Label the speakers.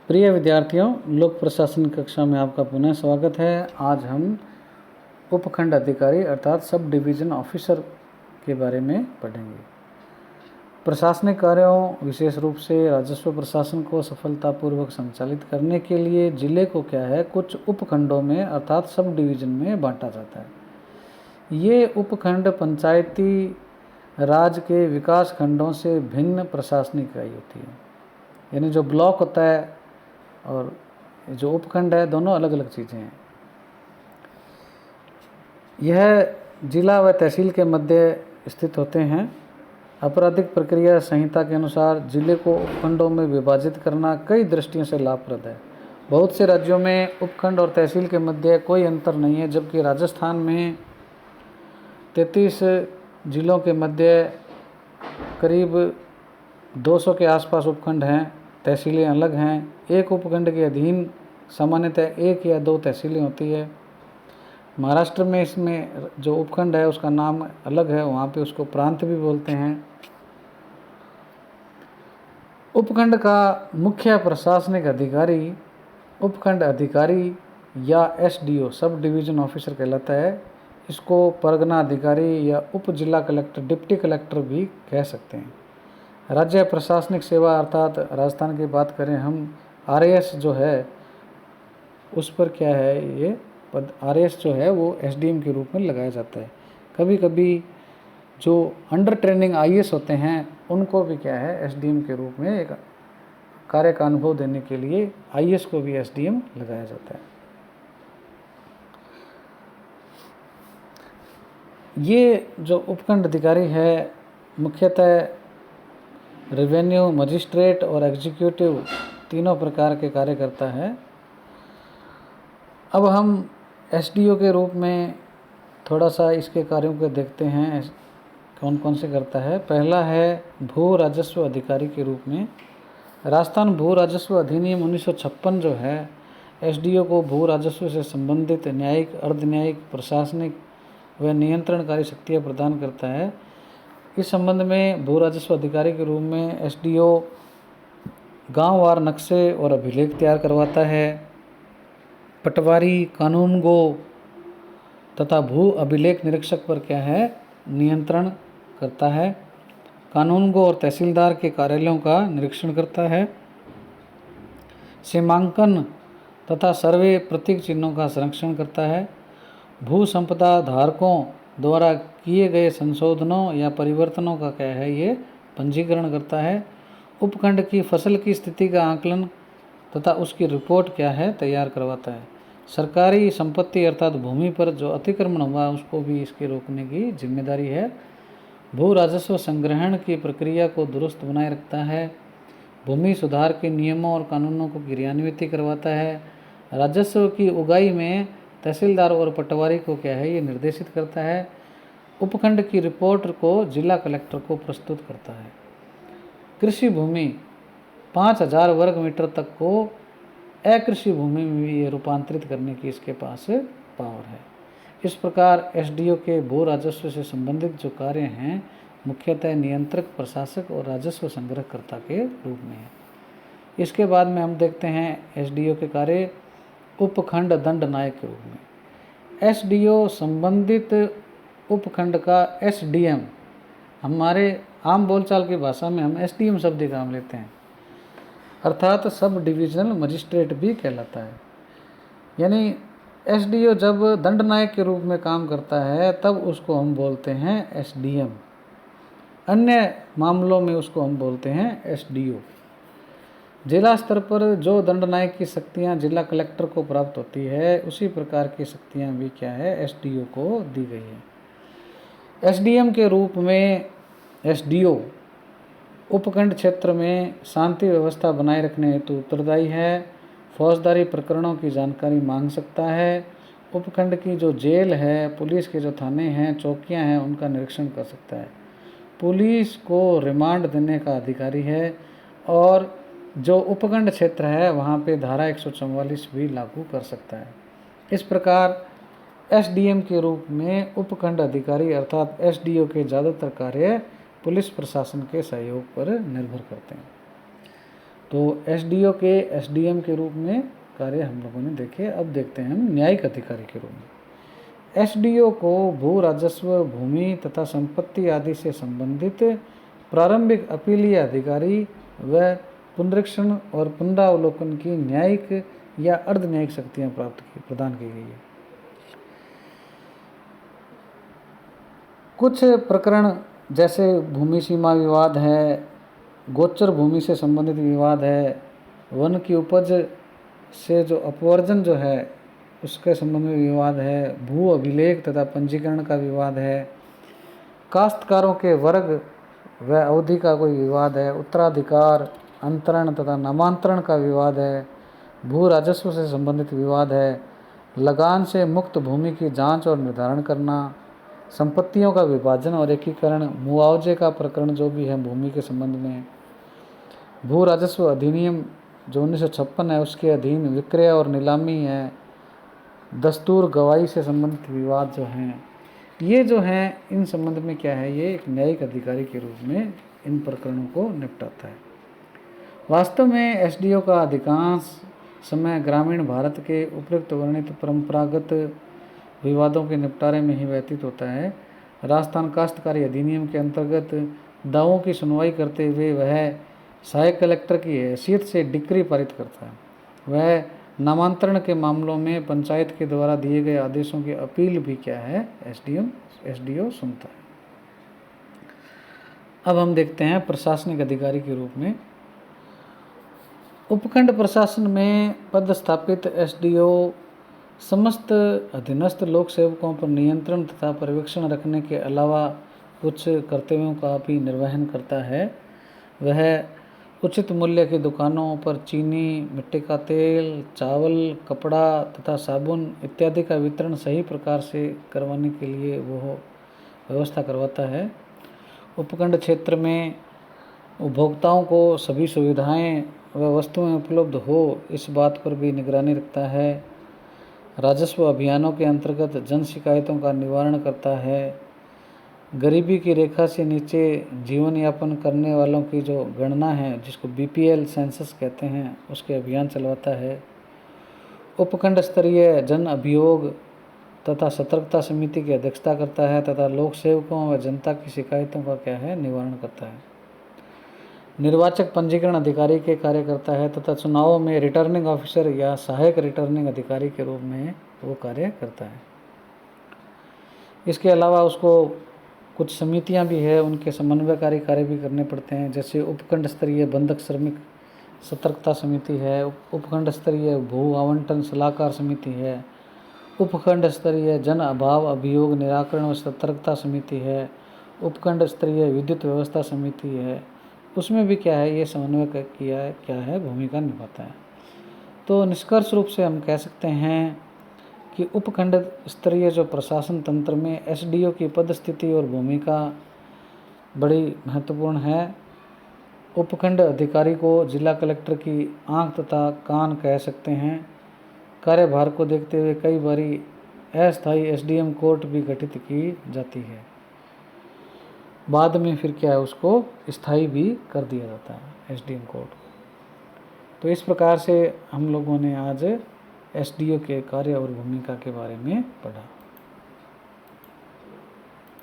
Speaker 1: प्रिय विद्यार्थियों, लोक प्रशासन कक्षा में आपका पुनः स्वागत है। आज हम उपखंड अधिकारी अर्थात सब डिवीज़न ऑफिसर के बारे में पढ़ेंगे। प्रशासनिक कार्यों, विशेष रूप से राजस्व प्रशासन को सफलतापूर्वक संचालित करने के लिए जिले को क्या है, कुछ उपखंडों में अर्थात सब डिवीज़न में बांटा जाता है। ये उपखंड पंचायती राज के विकास खंडों से भिन्न प्रशासनिक इकाई होती है। यानी जो ब्लॉक होता है और जो उपखंड है, दोनों अलग अलग चीज़ें हैं। यह जिला व तहसील के मध्य स्थित होते हैं। आपराधिक प्रक्रिया संहिता के अनुसार जिले को उपखंडों में विभाजित करना कई दृष्टियों से लाभप्रद है। बहुत से राज्यों में उपखंड और तहसील के मध्य कोई अंतर नहीं है, जबकि राजस्थान में 33 जिलों के मध्य करीब 200 के आसपास उपखंड हैं, तहसीलें अलग हैं। एक उपखंड के अधीन सामान्यतः 1 या 2 तहसीलें होती है। महाराष्ट्र में इसमें जो उपखंड है उसका नाम अलग है, वहाँ पे उसको प्रांत भी बोलते हैं। उपखंड का मुख्य प्रशासनिक अधिकारी उपखंड अधिकारी या एसडीओ सब डिवीज़न ऑफिसर कहलाता है। इसको परगना अधिकारी या उप जिला कलेक्टर, डिप्टी कलेक्टर भी कह सकते हैं। राज्य प्रशासनिक सेवा अर्थात राजस्थान की बात करें हम, आरएएस जो है उस पर क्या है, ये पद आरएएस जो है वो एसडीएम के रूप में लगाया जाता है। कभी कभी जो अंडर ट्रेनिंग आईएएस होते हैं उनको भी क्या है, एसडीएम के रूप में एक कार्य का अनुभव देने के लिए आईएएस को भी एसडीएम लगाया जाता है। ये जो उपखंड अधिकारी है मुख्यतः रेवेन्यू, मजिस्ट्रेट और एग्जीक्यूटिव तीनों प्रकार के कार्य करता है। अब हम एसडीओ के रूप में थोड़ा सा इसके कार्यों को देखते हैं, कौन कौन से करता है। पहला है भू राजस्व अधिकारी के रूप में। राजस्थान भू राजस्व अधिनियम 1956 जो है एसडीओ को भू राजस्व से संबंधित न्यायिक, अर्ध न्यायिक, प्रशासनिक व नियंत्रणकारी शक्तियाँ प्रदान करता है। इस संबंध में भू राजस्व अधिकारी के रूप में एसडीओ गांववार नक्शे और अभिलेख तैयार करवाता है। पटवारी, कानूनगो तथा भू अभिलेख निरीक्षक पर क्या है, नियंत्रण करता है। कानूनगो और तहसीलदार के कार्यालयों का निरीक्षण करता है। सीमांकन तथा सर्वे प्रतीक चिन्हों का संरक्षण करता है। भू संपदा धारकों द्वारा किए गए संशोधनों या परिवर्तनों का क्या है, ये पंजीकरण करता है। उपखंड की फसल की स्थिति का आकलन तथा उसकी रिपोर्ट क्या है, तैयार करवाता है। सरकारी संपत्ति अर्थात भूमि पर जो अतिक्रमण हुआ उसको भी इसके रोकने की जिम्मेदारी है। भू राजस्व संग्रहण की प्रक्रिया को दुरुस्त बनाए रखता है। भूमि सुधार के नियमों और कानूनों को क्रियान्वित करवाता है। राजस्व की उगाही में तहसीलदार और पटवारी को क्या है, ये निर्देशित करता है। उपखंड की रिपोर्ट को जिला कलेक्टर को प्रस्तुत करता है। कृषि भूमि 5000 वर्ग मीटर तक को अकृषि भूमि में भी ये रूपांतरित करने की इसके पास पावर है। इस प्रकार एसडीओ के भू राजस्व से संबंधित जो कार्य हैं मुख्यतः नियंत्रक, प्रशासक और राजस्व संग्रहकर्ता के रूप में है। इसके बाद में हम देखते हैं एसडीओ के कार्य उपखंड दंड नायक के रूप में। एसडीओ संबंधित उपखंड का एसडीएम, हमारे आम बोलचाल की भाषा में हम एसडीएम शब्द का नाम लेते हैं, अर्थात सब डिविजनल मजिस्ट्रेट भी कहलाता है। यानी एसडीओ जब दंड नायक के रूप में काम करता है तब उसको हम बोलते हैं एसडीएम। अन्य मामलों में उसको हम बोलते हैं एसडीओ। जिला स्तर पर जो दंड नायक की शक्तियां जिला कलेक्टर को प्राप्त होती है उसी प्रकार की शक्तियां भी क्या है, एसडीओ को दी गई है। एसडीएम के रूप में एसडीओ उपखंड क्षेत्र में शांति व्यवस्था बनाए रखने हेतु उत्तरदायी है। फौजदारी प्रकरणों की जानकारी मांग सकता है। उपखंड की जो जेल है, पुलिस के जो थाने हैं, चौकियां हैं, उनका निरीक्षण कर सकता है। पुलिस को रिमांड देने का अधिकारी है और जो उपखंड क्षेत्र है वहाँ पे धारा 144 भी लागू कर सकता है। इस प्रकार एसडीएम के रूप में उपखंड अधिकारी अर्थात एसडीओ के ज़्यादातर कार्य पुलिस प्रशासन के सहयोग पर निर्भर करते हैं। तो एसडीओ के एसडीएम के रूप में कार्य हम लोगों ने देखे। अब देखते हैं हम न्यायिक अधिकारी के रूप में। एसडीओ को भू राजस्व, भूमि तथा संपत्ति आदि से संबंधित प्रारंभिक अपीलीय अधिकारी व पुनरीक्षण और पुनरावलोकन की न्यायिक या अर्ध न्यायिक शक्तियाँ प्रदान की गई है। कुछ प्रकरण जैसे भूमि सीमा विवाद है, गोचर भूमि से संबंधित विवाद है, वन की उपज से जो अपवर्जन जो है उसके संबंध में विवाद है, भू अभिलेख तथा पंजीकरण का विवाद है, काश्तकारों के वर्ग व अवधि का कोई विवाद है, उत्तराधिकार, अंतरण तथा नामांतरण का विवाद है, भू राजस्व से संबंधित विवाद है, लगान से मुक्त भूमि की जांच और निर्धारण करना, संपत्तियों का विभाजन और एकीकरण, मुआवजे का प्रकरण जो भी है भूमि के संबंध में, भू राजस्व अधिनियम जो 1956 है उसके अधीन विक्रय और नीलामी है, दस्तूर गवाही से संबंधित विवाद जो हैं, ये जो हैं इन संबंध में क्या है, ये एक न्यायिक अधिकारी के रूप में इन प्रकरणों को निपटाता है। वास्तव में एसडीओ का अधिकांश समय ग्रामीण भारत के उपयुक्त वर्णित परंपरागत विवादों के निपटारे में ही व्यतीत होता है। राजस्थान काश्तकारी अधिनियम के अंतर्गत दावों की सुनवाई करते हुए वह सहायक कलेक्टर की हैसियत से डिक्री पारित करता है। वह नामांतरण के मामलों में पंचायत के द्वारा दिए गए आदेशों की अपील भी क्या है, एसडीओ सुनता है। अब हम देखते हैं प्रशासनिक अधिकारी के रूप में। उपखंड प्रशासन में पदस्थापित एसडीओ समस्त अधीनस्थ लोक सेवकों पर नियंत्रण तथा पर्यवेक्षण रखने के अलावा कुछ कर्तव्यों का भी निर्वहन करता है। वह उचित मूल्य की दुकानों पर चीनी, मिट्टी का तेल, चावल, कपड़ा तथा साबुन इत्यादि का वितरण सही प्रकार से करवाने के लिए वो व्यवस्था करवाता है। उपखंड क्षेत्र में उपभोक्ताओं को सभी सुविधाएं व वस्तुएं उपलब्ध हो इस बात पर भी निगरानी रखता है। राजस्व अभियानों के अंतर्गत जन शिकायतों का निवारण करता है। गरीबी की रेखा से नीचे जीवन यापन करने वालों की जो गणना है जिसको बीपीएल सेंसस कहते हैं उसके अभियान चलवाता है। उपखंड स्तरीय जन अभियोग तथा सतर्कता समिति की अध्यक्षता करता है तथा लोक सेवकों व जनता की शिकायतों का क्या है, निवारण करता है। निर्वाचक पंजीकरण अधिकारी के कार्य करता है तथा चुनावों में रिटर्निंग ऑफिसर या सहायक रिटर्निंग अधिकारी के रूप में वो कार्य करता है। इसके अलावा उसको कुछ समितियां भी है, उनके समन्वयकारी कार्य भी करने पड़ते हैं। जैसे उपखंड स्तरीय बंधक श्रमिक सतर्कता समिति है, उपखंड स्तरीय भू आवंटन सलाहकार समिति है, उपखंड स्तरीय जन अभाव अभियोग निराकरण व सतर्कता समिति है, उपखंड स्तरीय विद्युत व्यवस्था समिति है। उसमें भी क्या है, ये समन्वय क्या है भूमिका निभाता है। तो निष्कर्ष रूप से हम कह सकते हैं कि उपखंड स्तरीय जो प्रशासन तंत्र में एसडीओ की पद स्थिति और भूमिका बड़ी महत्वपूर्ण है। उपखंड अधिकारी को जिला कलेक्टर की आंख तथा कान कह सकते हैं। कार्यभार को देखते हुए कई बारी अस्थायी एसडीएम कोर्ट भी गठित की जाती है। बाद में फिर क्या है, उसको स्थायी भी कर दिया जाता है एसडीएम कोर्ट को। तो इस प्रकार से हम लोगों ने आज एसडीओ के कार्य और भूमिका के बारे में पढ़ा।